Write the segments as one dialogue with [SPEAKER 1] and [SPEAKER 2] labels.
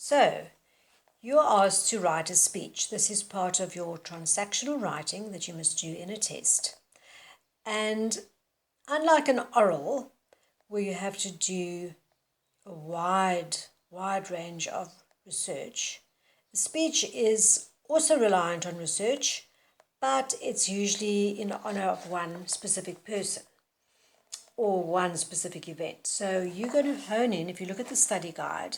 [SPEAKER 1] So, you are asked to write a speech. This is part of your transactional writing that you must do in a test. And unlike an oral, where you have to do a wide range of research, a speech is also reliant on research, but it's usually in honor of one specific person or one specific event. So you're going to hone in, if you look at the study guide,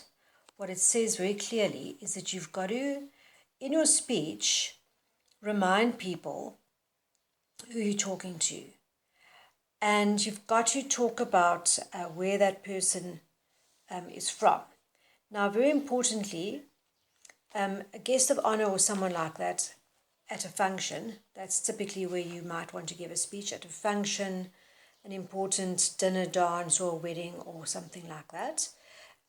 [SPEAKER 1] what it says very clearly is that you've got to, in your speech, remind people who you're talking to. And you've got to talk about where that person is from. Now, very importantly, a guest of honor or someone like that at a function, that's typically where you might want to give a speech at a function, an important dinner dance or a wedding or something like that.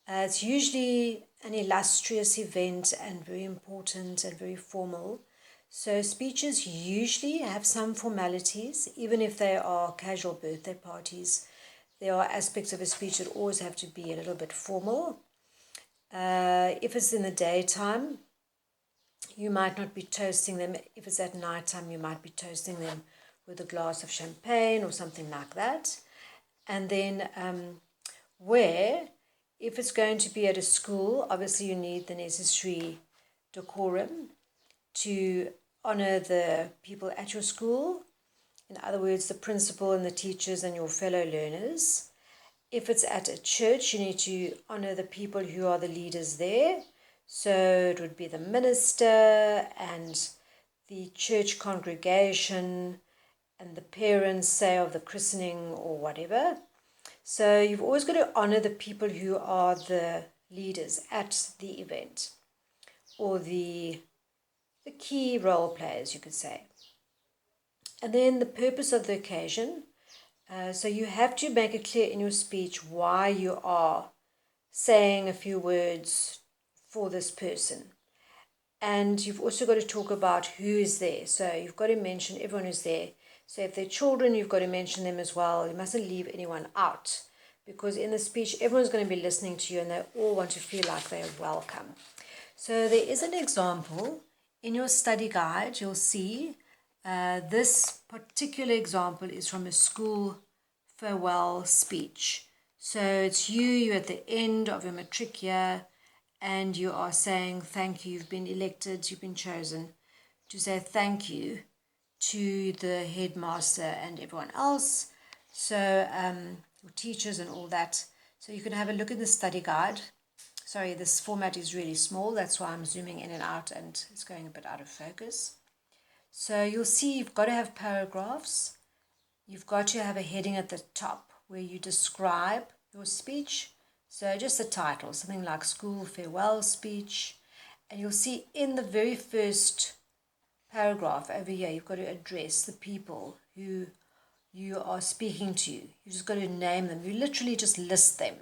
[SPEAKER 1] It's usually an illustrious event and very important and very formal. So speeches usually have some formalities, even if they are casual birthday parties. There are aspects of a speech that always have to be a little bit formal. If it's in the daytime, you might not be toasting them. If it's at nighttime, you might be toasting them with a glass of champagne or something like that. And then if it's going to be at a school, obviously you need the necessary decorum to honor the people at your school. In other words, the principal and the teachers and your fellow learners. If it's at a church, you need to honor the people who are the leaders there. So it would be the minister and the church congregation and the parents, say, of the christening or whatever. So you've always got to honor the people who are the leaders at the event, or the key role players, you could say. And then the purpose of the occasion. So you have to make it clear in your speech why you are saying a few words for this person. And you've also got to talk about who is there. So you've got to mention everyone who's there. So if they're children, you've got to mention them as well. You mustn't leave anyone out, because in the speech, everyone's going to be listening to you and they all want to feel like they're welcome. So there is an example in your study guide. You'll see this particular example is from a school farewell speech. So it's you're at the end of your matric year and you are saying thank you, you've been elected, you've been chosen to say thank you to the headmaster and everyone else, so your teachers and all that. So you can have a look at the study guide. Sorry, this format is really small, that's why I'm zooming in and out and it's going a bit out of focus. So you'll see you've got to have paragraphs. You've got to have a heading at the top where you describe your speech. So just the title, something like school farewell speech. And you'll see in the very first paragraph over here, you've got to address the people who you are speaking to. You just got to name them. You literally just list them.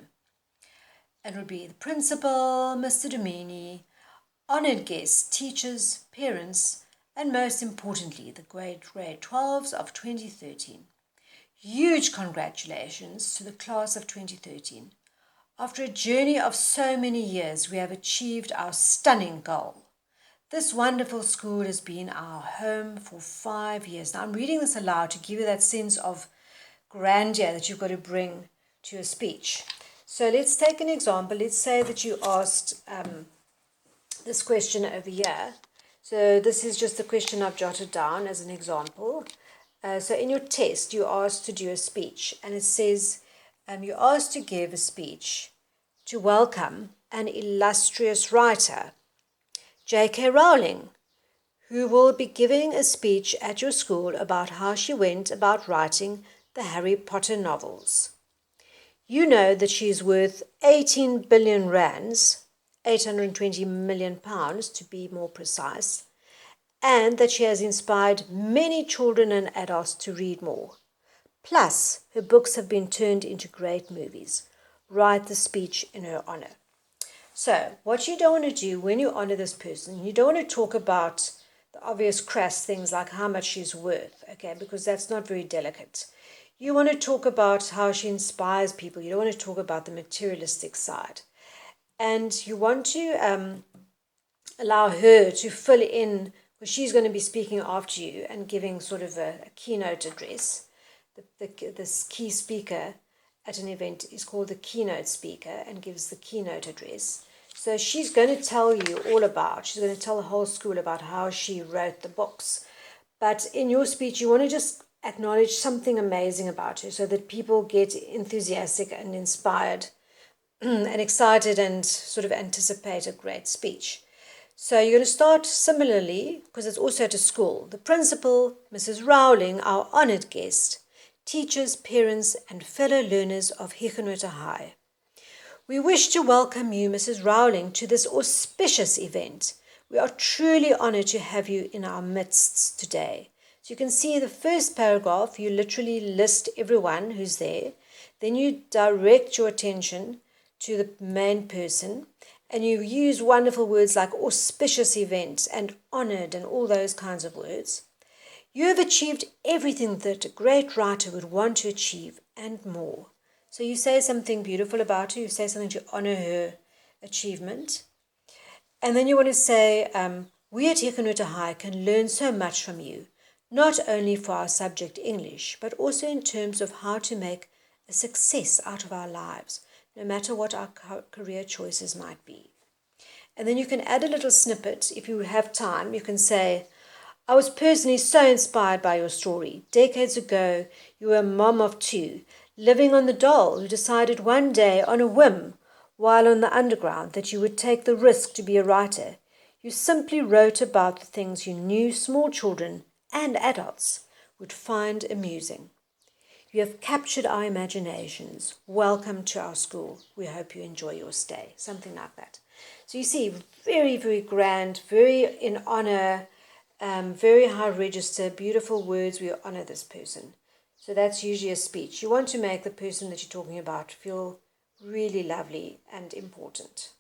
[SPEAKER 1] It would be the principal, Mr. Domini, honored guests, teachers, parents, and most importantly, the grade 12s of 2013. Huge congratulations to the class of 2013. After a journey of so many years, we have achieved our stunning goal. This wonderful school has been our home for 5 years. Now, I'm reading this aloud to give you that sense of grandeur that you've got to bring to your speech. So let's take an example. Let's say that you asked this question over here. So this is just the question I've jotted down as an example. So in your test, you're asked to do a speech. And it says you're asked to give a speech to welcome an illustrious writer, J.K. Rowling, who will be giving a speech at your school about how she went about writing the Harry Potter novels. You know that she is worth 18 billion rands, 820 million pounds to be more precise, and that she has inspired many children and adults to read more. Plus, her books have been turned into great movies. Write the speech in her honor. So, what you don't want to do when you honor this person, you don't want to talk about the obvious crass things like how much she's worth, okay, because that's not very delicate. You want to talk about how she inspires people. You don't want to talk about the materialistic side. and you want to allow her to fill in, because she's going to be speaking after you and giving sort of a keynote address. This key speaker at an event is called the keynote speaker and gives the keynote address. So she's going to tell you all about, she's going to tell the whole school about how she wrote the books. But in your speech, you want to just acknowledge something amazing about her so that people get enthusiastic and inspired and excited and sort of anticipate a great speech. So you're going to start similarly, because it's also at a school. The principal, Mrs. Rowling, our honoured guest, teachers, parents and fellow learners of Huguenot High. We wish to welcome you, Mrs. Rowling, to this auspicious event. We are truly honoured to have you in our midst today. So you can see the first paragraph, you literally list everyone who's there. Then you direct your attention to the main person, and you use wonderful words like auspicious event and honoured and all those kinds of words. You have achieved everything that a great writer would want to achieve and more. So you say something beautiful about her, you say something to honour her achievement. And then you want to say, we at Huguenot High can learn so much from you, not only for our subject English, but also in terms of how to make a success out of our lives, no matter what our career choices might be. And then you can add a little snippet. If you have time, you can say, I was personally so inspired by your story. Decades ago, you were a mom of two, living on the dole, who decided one day on a whim, while on the underground, that you would take the risk to be a writer. You simply wrote about the things you knew small children and adults would find amusing. You have captured our imaginations. Welcome to our school. We hope you enjoy your stay. Something like that. So you see, very, very grand, very in honor, very high register, beautiful words. We honor this person. So that's usually a speech. You want to make the person that you're talking about feel really lovely and important.